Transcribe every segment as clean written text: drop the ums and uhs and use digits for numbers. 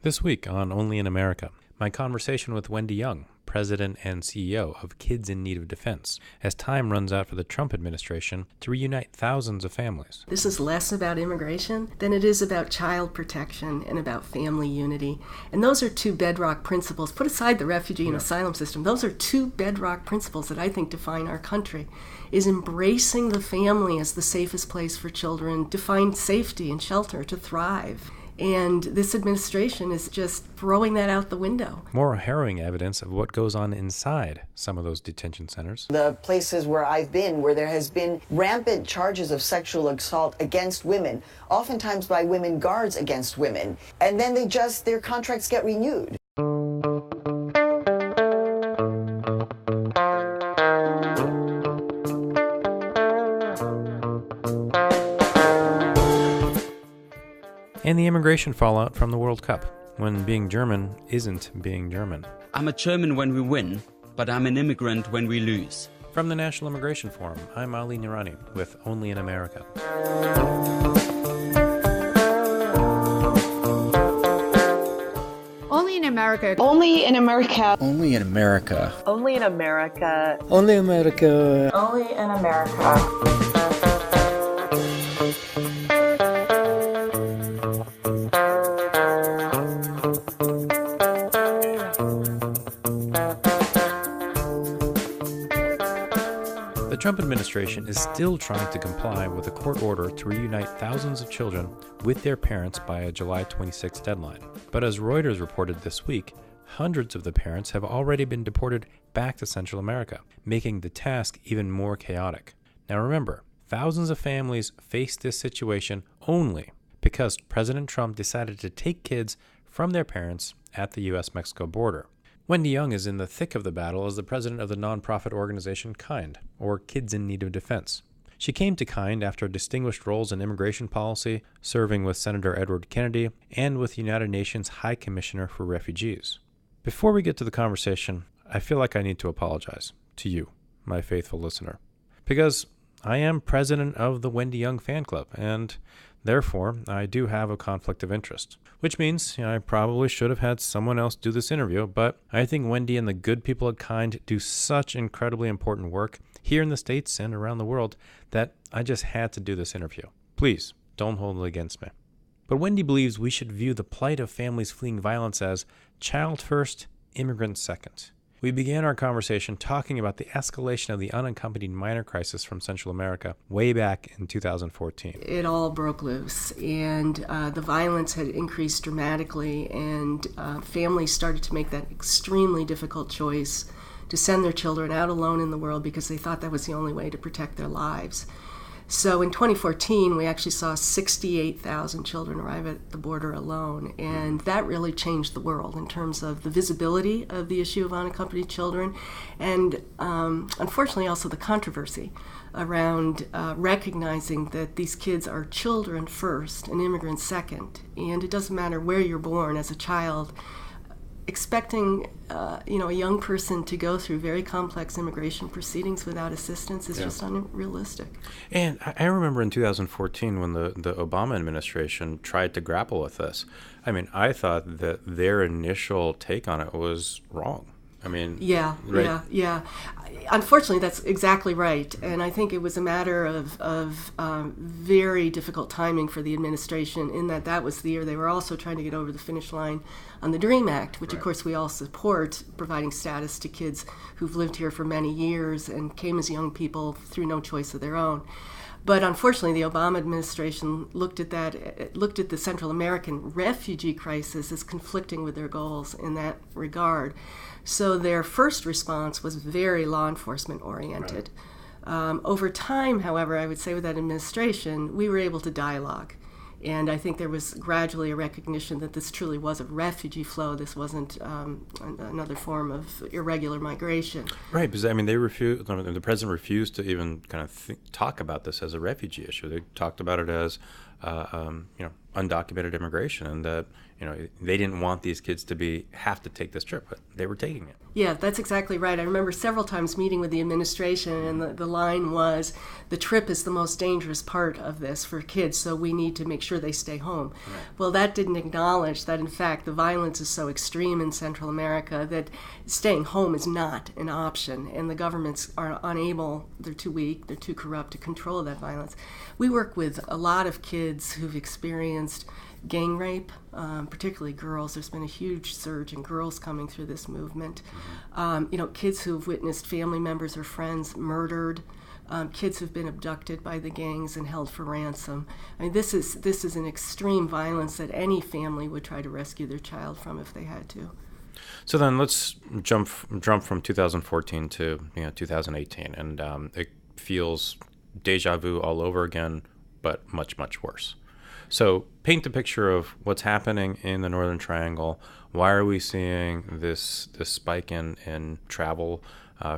This week on Only in America, my conversation with Wendy Young, President and CEO of Kids in Need of Defense, as time runs out for the Trump administration to reunite thousands of families. This is less about immigration than it is about child protection and about family unity. And those are two bedrock principles. Put aside the refugee and asylum system. Those are two bedrock principles that I think define our country, is embracing the family as the safest place for children to find safety and shelter, to thrive. And this administration is just throwing that out the window. More harrowing evidence of what goes on inside some of those detention centers. The places where I've been, where there has been rampant charges of sexual assault against women, oftentimes by women guards against women, and then their contracts get renewed. And the immigration fallout from the World Cup, when being German isn't being German. I'm a German when we win, but I'm an immigrant when we lose. From the National Immigration Forum, I'm Ali Nirani with Only in America. Only in America. Only in America. Only in America. Only in America. Only America. Only in America. The Trump administration is still trying to comply with a court order to reunite thousands of children with their parents by a July 26 deadline. But as Reuters reported this week, hundreds of the parents have already been deported back to Central America, making the task even more chaotic. Now remember, thousands of families face this situation only because President Trump decided to take kids from their parents at the U.S.-Mexico border. Wendy Young is in the thick of the battle as the president of the nonprofit organization KIND, or Kids in Need of Defense. She came to KIND after distinguished roles in immigration policy, serving with Senator Edward Kennedy and with the United Nations High Commissioner for Refugees. Before we get to the conversation, I feel like I need to apologize to you, my faithful listener, because I am president of the Wendy Young fan club, and therefore, I do have a conflict of interest, which means I probably should have had someone else do this interview, but I think Wendy and the good people at KIND do such incredibly important work here in the States and around the world that I just had to do this interview. Please, don't hold it against me. But Wendy believes we should view the plight of families fleeing violence as child first, immigrant second. We began our conversation talking about the escalation of the unaccompanied minor crisis from Central America way back in 2014. It all broke loose, and the violence had increased dramatically, and families started to make that extremely difficult choice to send their children out alone in the world because they thought that was the only way to protect their lives. So in 2014, we actually saw 68,000 children arrive at the border alone, and that really changed the world in terms of the visibility of the issue of unaccompanied children, and unfortunately also the controversy around recognizing that these kids are children first and immigrants second, and it doesn't matter where you're born as a child. Expecting a young person to go through very complex immigration proceedings without assistance is just unrealistic. And I remember in 2014 when the Obama administration tried to grapple with this. I mean, I thought that their initial take on it was wrong. I mean, Yeah. Unfortunately, that's exactly right. And I think it was a matter of very difficult timing for the administration in that was the year they were also trying to get over the finish line on the DREAM Act, which of course we all support, providing status to kids who've lived here for many years and came as young people through no choice of their own. But unfortunately, the Obama administration looked at the Central American refugee crisis as conflicting with their goals in that regard. So their first response was very law enforcement oriented. Right. Over time, however, I would say with that administration, we were able to dialogue. And I think there was gradually a recognition that this truly was a refugee flow. This wasn't another form of irregular migration. Right, because I mean, the president refused to even kind of talk about this as a refugee issue. They talked about it as, undocumented immigration, and that they didn't want these kids to have to take this trip, but they were taking it. Yeah, that's exactly right. I remember several times meeting with the administration, and the line was, the trip is the most dangerous part of this for kids, so we need to make sure they stay home. Right. Well, that didn't acknowledge that, in fact, the violence is so extreme in Central America that staying home is not an option, and the governments are unable, they're too weak, they're too corrupt to control that violence. We work with a lot of kids who've experienced gang rape, particularly girls. There's been a huge surge in girls coming through this movement. Kids who've witnessed family members or friends murdered, kids who've been abducted by the gangs and held for ransom. I mean, this is an extreme violence that any family would try to rescue their child from if they had to. So then let's jump from 2014 to 2018, and it feels deja vu all over again, but much, much worse. So paint the picture of what's happening in the Northern Triangle. Why are we seeing this spike in travel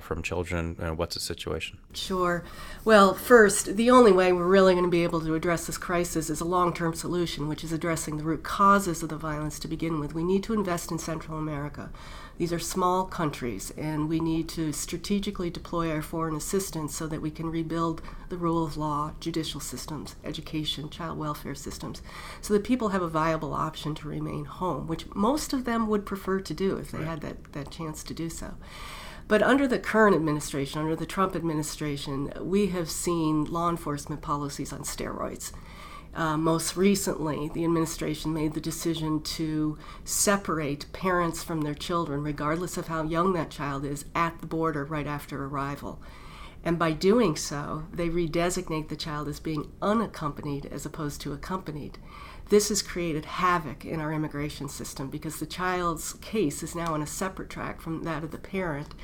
from children? What's the situation? Sure. Well, first, the only way we're really going to be able to address this crisis is a long-term solution, which is addressing the root causes of the violence to begin with. We need to invest in Central America. These are small countries, and we need to strategically deploy our foreign assistance so that we can rebuild the rule of law, judicial systems, education, child welfare systems, so that people have a viable option to remain home, which most of them would prefer to do if they had that chance to do so. But under the current administration, under the Trump administration, we have seen law enforcement policies on steroids. Most recently, the administration made the decision to separate parents from their children, regardless of how young that child is, at the border right after arrival. And by doing so, they redesignate the child as being unaccompanied as opposed to accompanied. This has created havoc in our immigration system because the child's case is now on a separate track from that of the parent.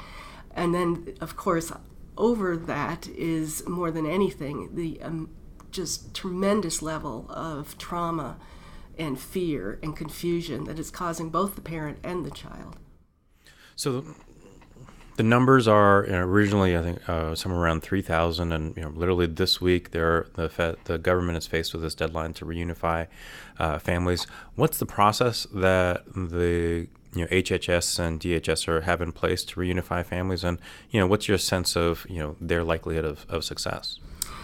And then, of course, over that is, more than anything, the just tremendous level of trauma and fear and confusion that is causing both the parent and the child. So the numbers are originally, I think, somewhere around 3,000, and literally this week, the government is faced with this deadline to reunify families. What's the process that the HHS and DHS have in place to reunify families, and what's your sense of their likelihood of success?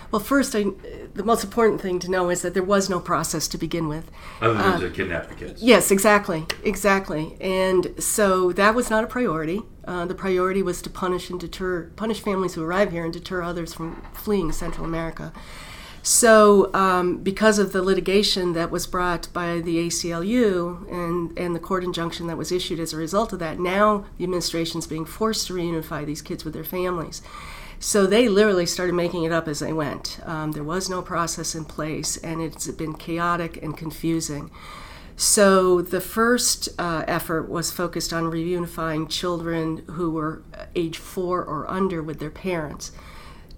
Well, first, the most important thing to know is that there was no process to begin with. Other than to kidnap the kids. Yes, exactly. And so that was not a priority. The priority was to punish families who arrive here and deter others from fleeing Central America. So because of the litigation that was brought by the ACLU and the court injunction that was issued as a result of that, now the administration is being forced to reunify these kids with their families. So they literally started making it up as they went. There was no process in place, and it's been chaotic and confusing. So the first effort was focused on reunifying children who were age 4 or under with their parents.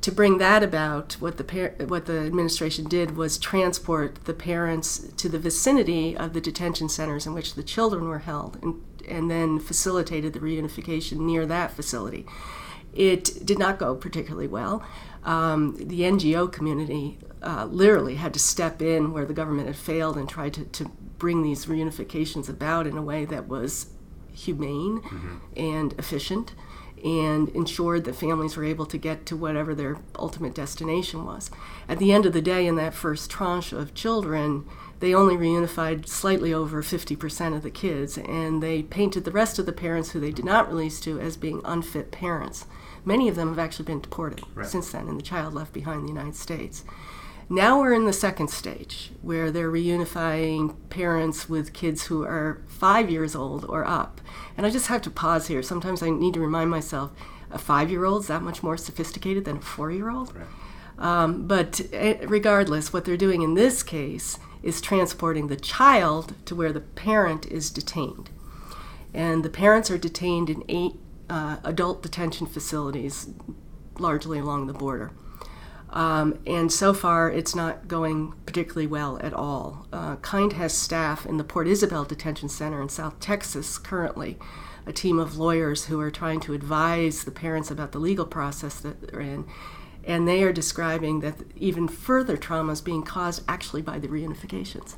To bring that about, what the administration did was transport the parents to the vicinity of the detention centers in which the children were held, and then facilitated the reunification near that facility. It did not go particularly well. The NGO community literally had to step in where the government had failed and try to bring these reunifications about in a way that was humane and efficient, and ensured that families were able to get to whatever their ultimate destination was. At the end of the day, in that first tranche of children, they only reunified slightly over 50% of the kids, and they painted the rest of the parents who they did not release to as being unfit parents. Many of them have actually been deported since then, and the child left behind in the United States. Now we're in the second stage, where they're reunifying parents with kids who are 5 years old or up. And I just have to pause here. Sometimes I need to remind myself, a 5-year-old is that much more sophisticated than a 4-year-old? Right. But regardless, what they're doing in this case is transporting the child to where the parent is detained. And the parents are detained in 8 adult detention facilities, largely along the border. And so far, it's not going particularly well at all. KIND has staff in the Port Isabel Detention Center in South Texas currently, a team of lawyers who are trying to advise the parents about the legal process that they're in. And they are describing that even further trauma is being caused actually by the reunifications.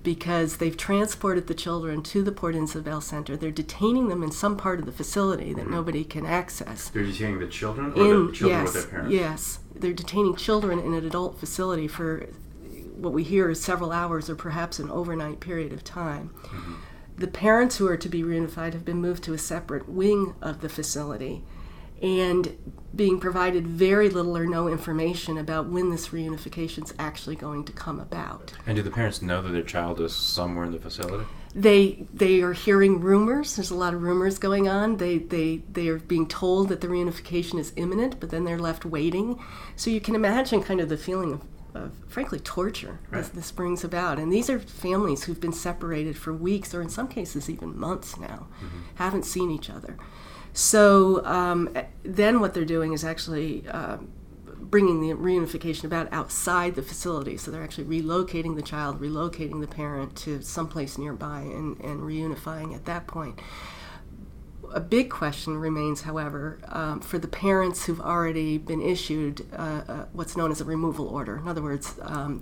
because they've transported the children to the Port Isabel Center. They're detaining them in some part of the facility that nobody can access. They're detaining the children, or the children with their parents? Yes. They're detaining children in an adult facility for what we hear is several hours or perhaps an overnight period of time. Mm-hmm. The parents who are to be reunified have been moved to a separate wing of the facility and being provided very little or no information about when this reunification is actually going to come about. And do the parents know that their child is somewhere in the facility? They are hearing rumors. There's a lot of rumors going on. They are being told that the reunification is imminent, but then they're left waiting. So you can imagine kind of the feeling of frankly, torture this brings about. And these are families who've been separated for weeks, or in some cases even months now, haven't seen each other. So then what they're doing is actually bringing the reunification about outside the facility. So they're actually relocating the child, relocating the parent to someplace nearby and reunifying at that point. A big question remains, however, for the parents who've already been issued what's known as a removal order. In other words,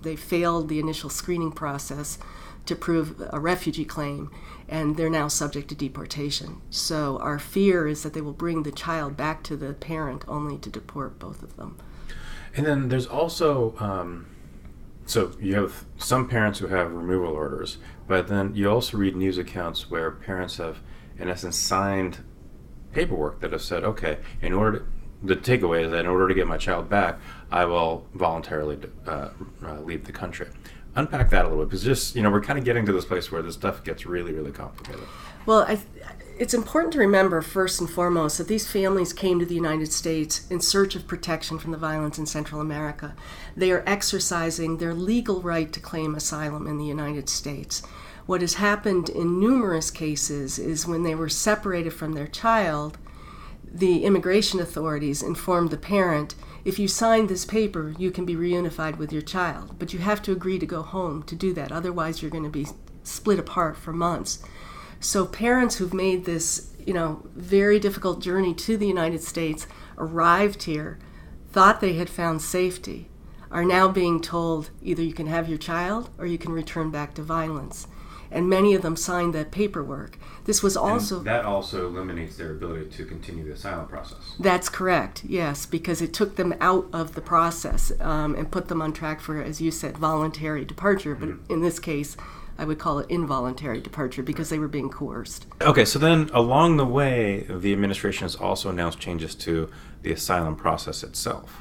they failed the initial screening process to prove a refugee claim, and they're now subject to deportation. So our fear is that they will bring the child back to the parent only to deport both of them. And then there's also, so you have some parents who have removal orders, but then you also read news accounts where parents have, in essence, signed paperwork that have said, okay, the takeaway is that in order to get my child back, I will voluntarily leave the country. Unpack that a little bit, because just, we're kind of getting to this place where this stuff gets really, really complicated. Well, it's important to remember, first and foremost, that these families came to the United States in search of protection from the violence in Central America. They are exercising their legal right to claim asylum in the United States. What has happened in numerous cases is when they were separated from their child, the immigration authorities informed the parent, if you sign this paper, you can be reunified with your child, but you have to agree to go home to do that. Otherwise, you're going to be split apart for months. So parents who've made this, very difficult journey to the United States, arrived here, thought they had found safety, are now being told either you can have your child or you can return back to violence. And many of them signed that paperwork. This was also... And that also eliminates their ability to continue the asylum process. That's correct, yes, because it took them out of the process and put them on track for, as you said, voluntary departure. But in this case, I would call it involuntary departure because they were being coerced. Okay, so then along the way, the administration has also announced changes to the asylum process itself.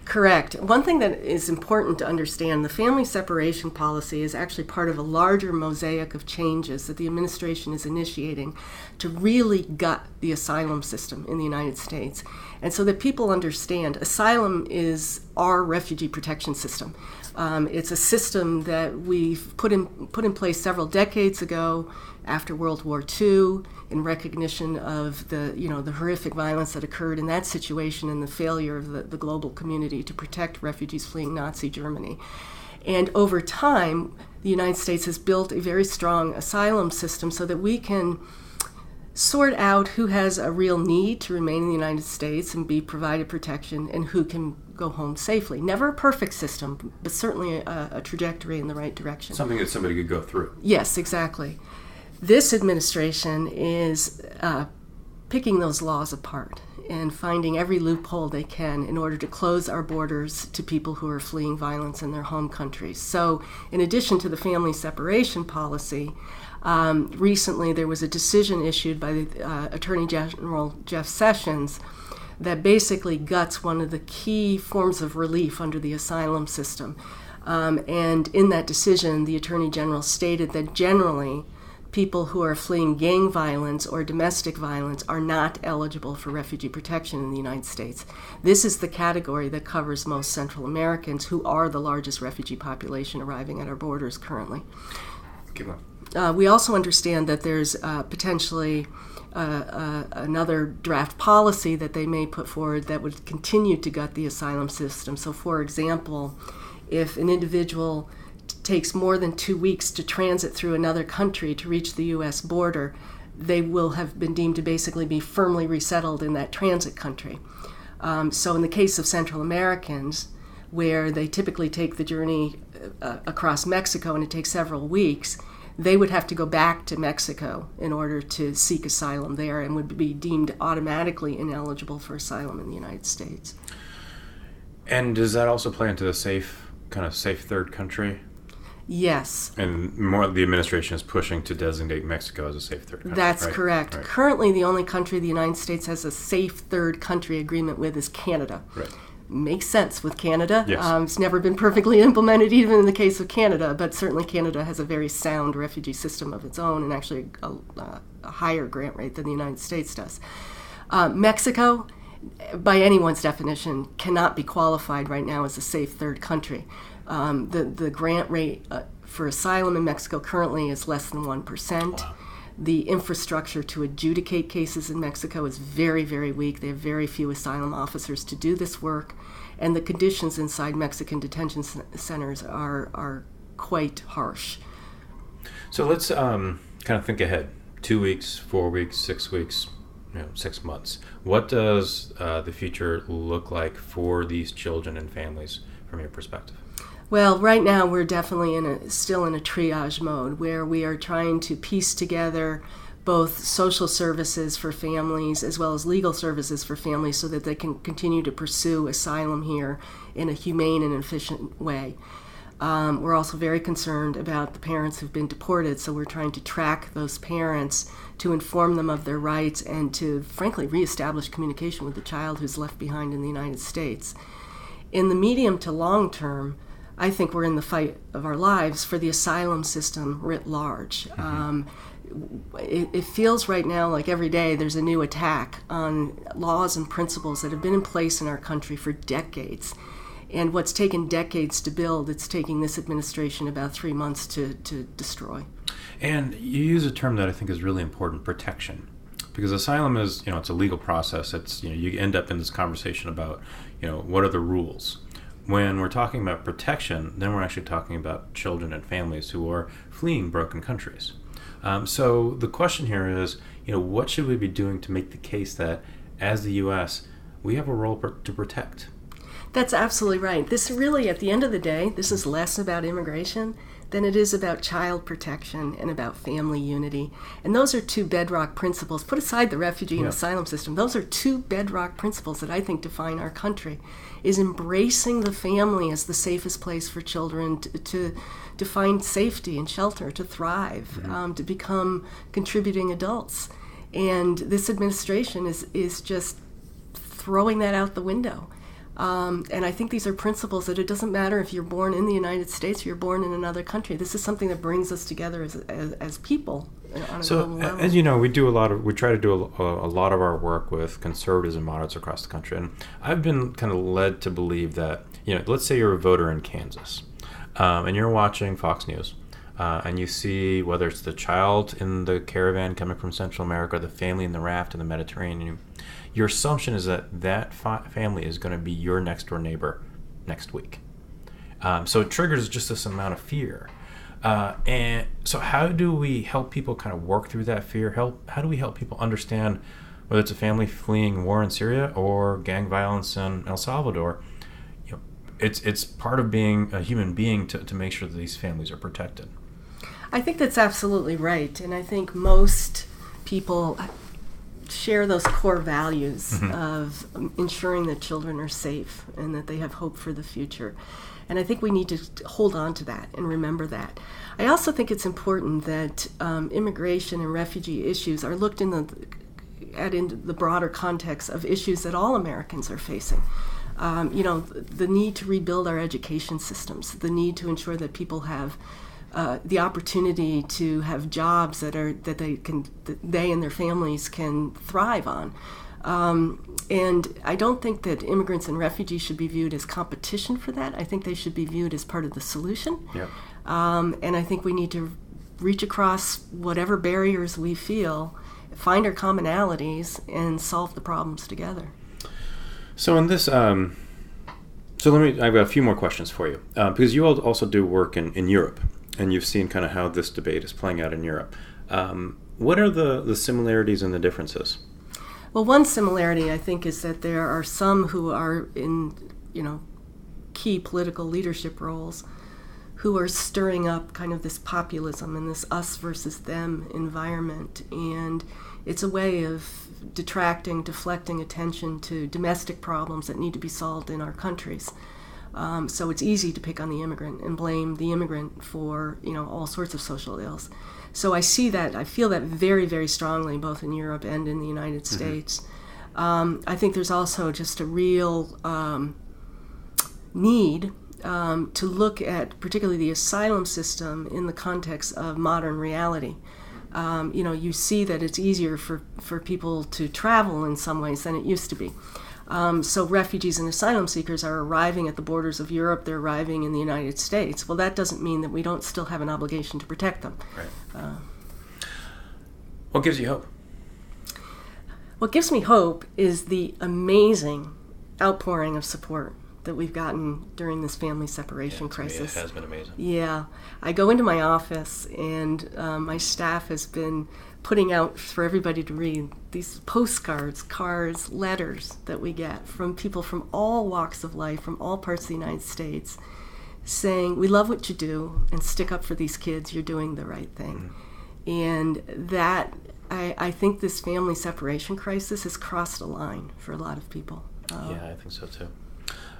Correct. One thing that is important to understand, the family separation policy is actually part of a larger mosaic of changes that the administration is initiating to really gut the asylum system in the United States. And so that people understand, asylum is our refugee protection system. It's a system that we've put in place several decades ago after World War II in recognition of the horrific violence that occurred in that situation and the failure of the global community to protect refugees fleeing Nazi Germany. And over time, the United States has built a very strong asylum system so that we can sort out who has a real need to remain in the United States and be provided protection and who can go home safely. Never a perfect system, but certainly a trajectory in the right direction. Something that somebody could go through. Yes, exactly. This administration is picking those laws apart and finding every loophole they can in order to close our borders to people who are fleeing violence in their home countries. So in addition to the family separation policy, recently there was a decision issued by the Attorney General Jeff Sessions that basically guts one of the key forms of relief under the asylum system. And in that decision, the Attorney General stated that generally people who are fleeing gang violence or domestic violence are not eligible for refugee protection in the United States. This is the category that covers most Central Americans, who are the largest refugee population arriving at our borders currently. Keep on. We also understand that there's potentially another draft policy that they may put forward that would continue to gut the asylum system. So, for example, if an individual takes more than 2 weeks to transit through another country to reach the U.S. border, they will have been deemed to basically be firmly resettled in that transit country. So in the case of Central Americans, where they typically take the journey across Mexico and it takes several weeks, they would have to go back to Mexico in order to seek asylum there and would be deemed automatically ineligible for asylum in the United States. And does that also play into the safe third country? Yes. And more, the administration is pushing to designate Mexico as a safe third country. That's right? correct. Right. Currently, the only country the United States has a safe third country agreement with is Canada. Right. Makes sense with Canada. Yes. It's never been perfectly implemented, even in the case of Canada, but certainly Canada has a very sound refugee system of its own and actually a higher grant rate than the United States does. Mexico, by anyone's definition, cannot be qualified right now as a safe third country. The grant rate for asylum in Mexico currently is less than 1%. Wow. The infrastructure to adjudicate cases in Mexico is very, very weak. They have very few asylum officers to do this work, and the conditions inside Mexican detention centers are quite harsh. So let's kind of think ahead. 2 weeks, 4 weeks, 6 weeks, 6 months. What does the future look like for these children and families from your perspective? Well, right now we're definitely still in a triage mode where we are trying to piece together both social services for families as well as legal services for families so that they can continue to pursue asylum here in a humane and efficient way. We're also very concerned about the parents who've been deported, so we're trying to track those parents to inform them of their rights and to, frankly, reestablish communication with the child who's left behind in the United States. In the medium to long term, I think we're in the fight of our lives for the asylum system writ large. Mm-hmm. It feels right now like every day there's a new attack on laws and principles that have been in place in our country for decades. And what's taken decades to build, it's taking this administration about 3 months to destroy. And you use a term that I think is really important, protection. Because asylum is, it's a legal process. It's, you end up in this conversation about, what are the rules? When we're talking about protection, then we're actually talking about children and families who are fleeing broken countries. So the question here is, what should we be doing to make the case that, as the U.S., we have a role to protect? That's absolutely right. This really, at the end of the day, this is less about immigration than it is about child protection and about family unity. And those are two bedrock principles. Put aside the refugee and asylum system. Those are two bedrock principles that I think define our country, is embracing the family as the safest place for children to find safety and shelter, to thrive, mm-hmm. To become contributing adults. And this administration is just throwing that out the window. And I think these are principles that it doesn't matter if you're born in the United States or you're born in another country. This is something that brings us together as people on a global level. As you know, we try to do a lot of our work with conservatives and moderates across the country. And I've been kind of led to believe that, let's say you're a voter in Kansas, and you're watching Fox News, and you see whether it's the child in the caravan coming from Central America or the family in the raft in the Mediterranean. Your assumption is that family is going to be your next door neighbor next week. So it triggers just this amount of fear. And so how do we help people kind of work through that fear? How do we help people understand whether it's a family fleeing war in Syria or gang violence in El Salvador? It's part of being a human being to make sure that these families are protected. I think that's absolutely right. And I think most people share those core values mm-hmm. of ensuring that children are safe and that they have hope for the future. And I think we need to hold on to that and remember that. I also think it's important that immigration and refugee issues are looked in the broader context of issues that all Americans are facing. The need to rebuild our education systems, the need to ensure that people have the opportunity to have jobs that they and their families can thrive on. And I don't think that immigrants and refugees should be viewed as competition for that. I think they should be viewed as part of the solution. Yep. And I think we need to reach across whatever barriers we feel, find our commonalities, and solve the problems together. So in this, I've got a few more questions for you, because you all also do work in Europe. And you've seen kind of how this debate is playing out in Europe. What are the similarities and the differences? Well, one similarity, I think, is that there are some who are in, key political leadership roles who are stirring up kind of this populism and this us versus them environment. And it's a way of deflecting attention to domestic problems that need to be solved in our countries. So it's easy to pick on the immigrant and blame the immigrant for, all sorts of social ills. So I feel that very, very strongly, both in Europe and in the United States. I think there's also just a real need to look at particularly the asylum system in the context of modern reality. You see that it's easier for people to travel in some ways than it used to be. So refugees and asylum seekers are arriving at the borders of Europe, they're arriving in the United States. Well, that doesn't mean that we don't still have an obligation to protect them. Right. What gives you hope? What gives me hope is the amazing outpouring of support that we've gotten during this family separation crisis. It has been amazing. Yeah. I go into my office and my staff has been putting out for everybody to read these postcards, cards, letters that we get from people from all walks of life, from all parts of the United States, saying, we love what you do and stick up for these kids, you're doing the right thing. And that, I think this family separation crisis has crossed a line for a lot of people. Yeah, I think so too.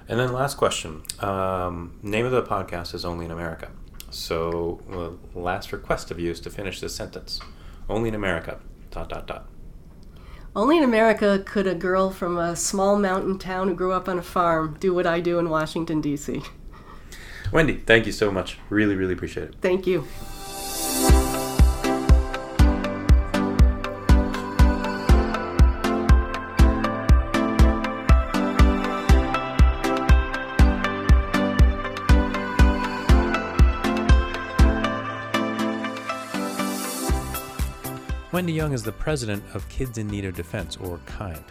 And then last question. Name of the podcast is Only in America. So last request of you is to finish this sentence. Only in America, ... Only in America could a girl from a small mountain town who grew up on a farm do what I do in Washington, D.C. Wendy, thank you so much. Really, really appreciate it. Thank you. Wendy Young is the president of Kids in Need of Defense, or KIND.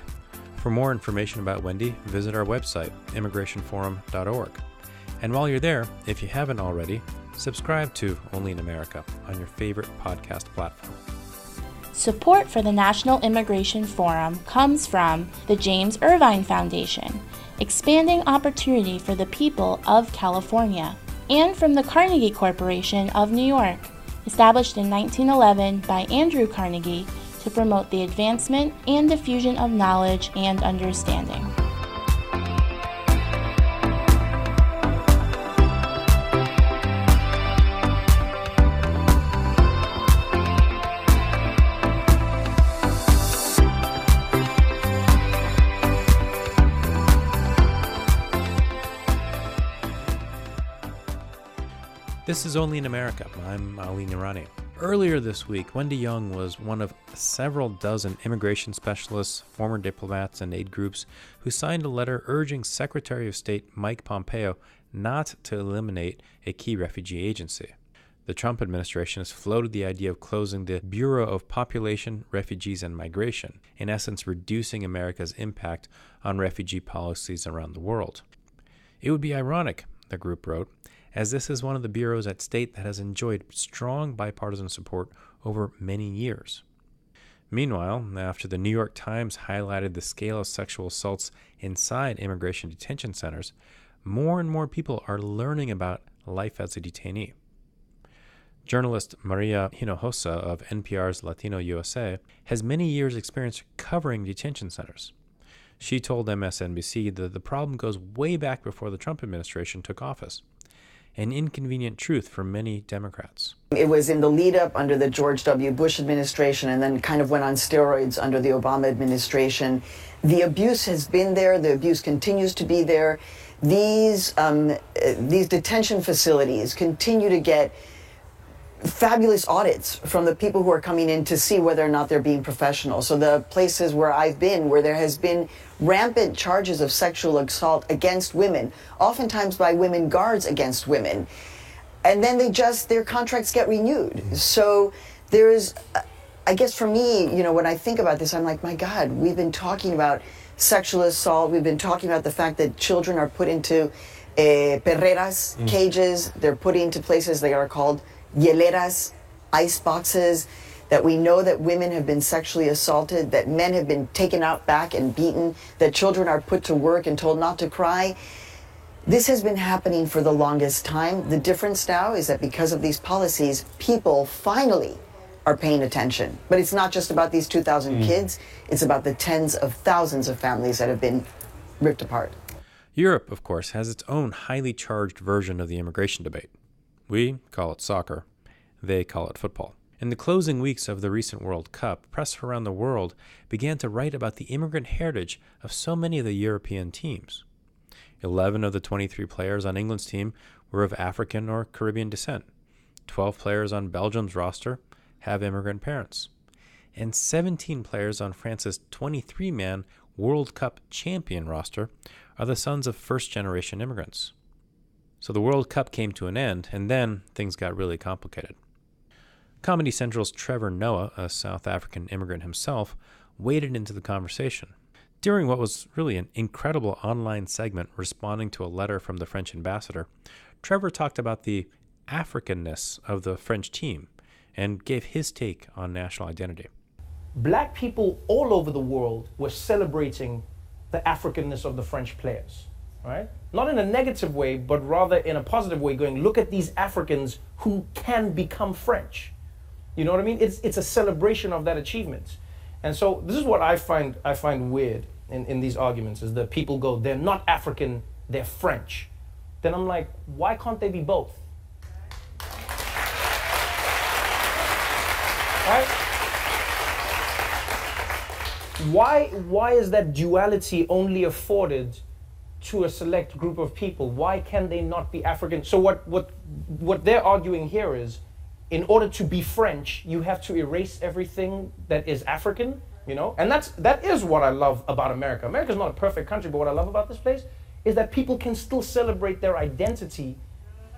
For more information about Wendy, visit our website, immigrationforum.org. And while you're there, if you haven't already, subscribe to Only in America on your favorite podcast platform. Support for the National Immigration Forum comes from the James Irvine Foundation, expanding opportunity for the people of California, and from the Carnegie Corporation of New York, established in 1911 by Andrew Carnegie to promote the advancement and diffusion of knowledge and understanding. This is Only in America. I'm Ali Nirani. Earlier this week, Wendy Young was one of several dozen immigration specialists, former diplomats, and aid groups who signed a letter urging Secretary of State Mike Pompeo not to eliminate a key refugee agency. The Trump administration has floated the idea of closing the Bureau of Population, Refugees, and Migration, in essence reducing America's impact on refugee policies around the world. It would be ironic, the group wrote, as this is one of the bureaus at state that has enjoyed strong bipartisan support over many years. Meanwhile, after the New York Times highlighted the scale of sexual assaults inside immigration detention centers, more and more people are learning about life as a detainee. Journalist Maria Hinojosa of NPR's Latino USA has many years' experience covering detention centers. She told MSNBC that the problem goes way back before the Trump administration took office. An inconvenient truth for many Democrats. It was in the lead up under the George W. Bush administration and then kind of went on steroids under the Obama administration. The abuse has been there. The abuse continues to be there. These detention facilities continue to get fabulous audits from the people who are coming in to see whether or not they're being professional. So the places where I've been, where there has been rampant charges of sexual assault against women, oftentimes by women guards against women, and then their contracts get renewed. So there is, I guess for me, when I think about this, I'm like, my God, we've been talking about sexual assault. We've been talking about the fact that children are put into perreras, cages. They're put into places that are called hieleras, ice boxes, that we know that women have been sexually assaulted, that men have been taken out back and beaten, that children are put to work and told not to cry. This has been happening for the longest time. The difference now is that because of these policies, people finally are paying attention. But it's not just about these 2,000 kids, it's about the tens of thousands of families that have been ripped apart. Europe, of course, has its own highly charged version of the immigration debate. We call it soccer. They call it football. In the closing weeks of the recent World Cup, press around the world began to write about the immigrant heritage of so many of the European teams. 11 of the 23 players on England's team were of African or Caribbean descent. 12 players on Belgium's roster have immigrant parents. And 17 players on France's 23-man World Cup champion roster are the sons of first-generation immigrants. So the World Cup came to an end, and then things got really complicated. Comedy Central's Trevor Noah, a South African immigrant himself, waded into the conversation. During what was really an incredible online segment responding to a letter from the French ambassador, Trevor talked about the Africanness of the French team and gave his take on national identity. Black people all over the world were celebrating the Africanness of the French players, right? Not in a negative way, but rather in a positive way, going, look at these Africans who can become French. You know what I mean? It's a celebration of that achievement. And so this is what I find weird in these arguments, is that people go, they're not African, they're French. Then I'm like, why can't they be both? Right? Why is that duality only afforded to a select group of people? Why can they not be African? So what they're arguing here is, in order to be French, you have to erase everything that is African, you know? And that is what I love about America. America's not a perfect country, but what I love about this place is that people can still celebrate their identity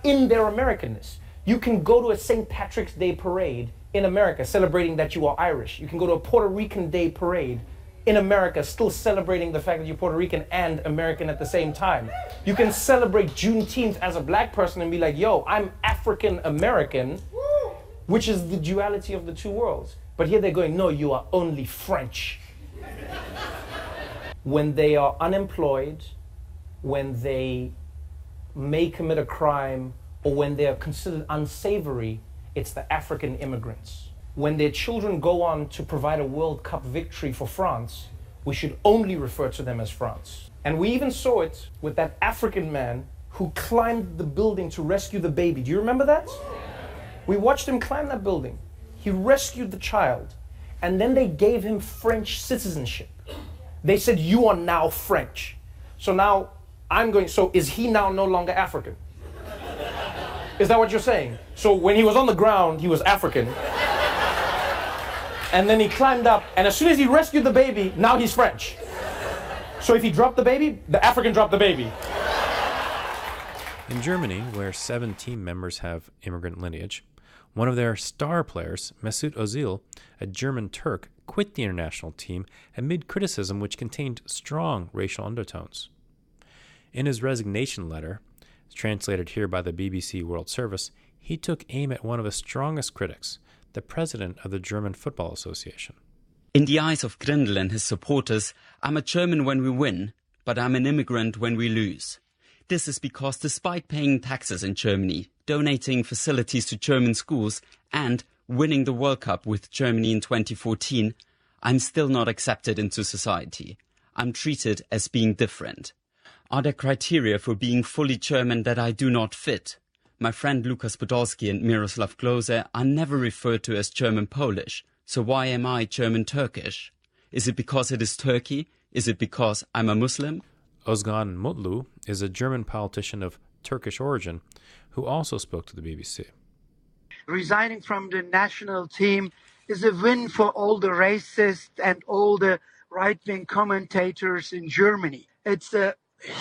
in their Americanness. You can go to a St. Patrick's Day parade in America celebrating that you are Irish. You can go to a Puerto Rican Day parade in America still celebrating the fact that you're Puerto Rican and American at the same time. You can celebrate Juneteenth as a black person and be like, yo, I'm African American, which is the duality of the two worlds. But here they're going, no, you are only French. When they are unemployed, when they may commit a crime, or when they are considered unsavory, it's the African immigrants. When their children go on to provide a World Cup victory for France, we should only refer to them as France. And we even saw it with that African man who climbed the building to rescue the baby. Do you remember that? We watched him climb that building. He rescued the child, and then they gave him French citizenship. They said, you are now French. So now I'm going, so is he now no longer African? Is that what you're saying? So when he was on the ground, he was African. And then he climbed up, and as soon as he rescued the baby, now he's French. So if he dropped the baby, the African dropped the baby. In Germany, where 7 team members have immigrant lineage, one of their star players, Mesut Özil, a German Turk, quit the international team amid criticism which contained strong racial undertones. In his resignation letter, translated here by the BBC World Service, he took aim at one of his strongest critics, the president of the German Football Association. In the eyes of Grindel and his supporters, I'm a German when we win, but I'm an immigrant when we lose. This is because despite paying taxes in Germany, donating facilities to German schools, and winning the World Cup with Germany in 2014, I'm still not accepted into society. I'm treated as being different. Are there criteria for being fully German that I do not fit? My friend Lukas Podolski and Miroslav Klose are never referred to as German-Polish, so why am I German-Turkish? Is it because it is Turkey? Is it because I'm a Muslim? Özgan Mutlu is a German politician of Turkish origin who also spoke to the BBC. Resigning from the national team is a win for all the racists and all the right-wing commentators in Germany. It's a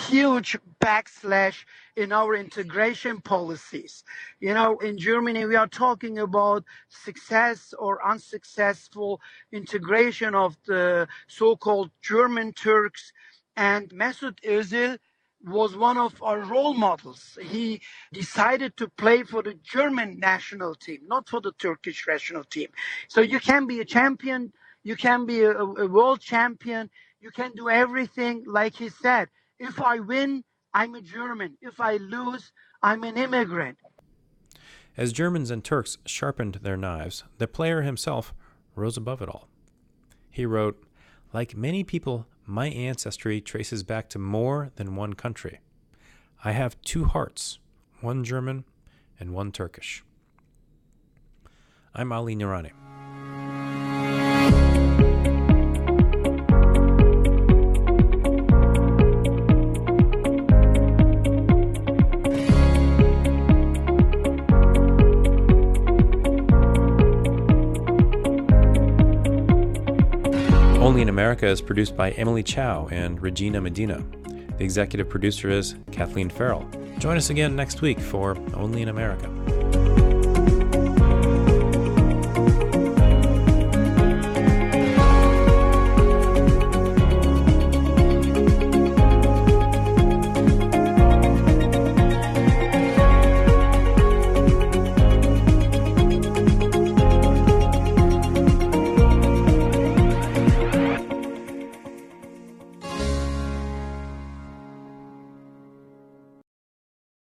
huge backslash in our integration policies. You know, in Germany, we are talking about success or unsuccessful integration of the so-called German Turks. And Mesut Özil was one of our role models. He decided to play for the German national team, not for the Turkish national team. So you can be a champion, you can be a world champion, you can do everything like he said. If I win, I'm a German. If I lose, I'm an immigrant. As Germans and Turks sharpened their knives, the player himself rose above it all. He wrote, "Like many people, my ancestry traces back to more than one country. I have two hearts, one German and one Turkish." I'm Ali Nirani. Only in America is produced by Emily Chow and Regina Medina. The executive producer is Kathleen Farrell. Join us again next week for Only in America.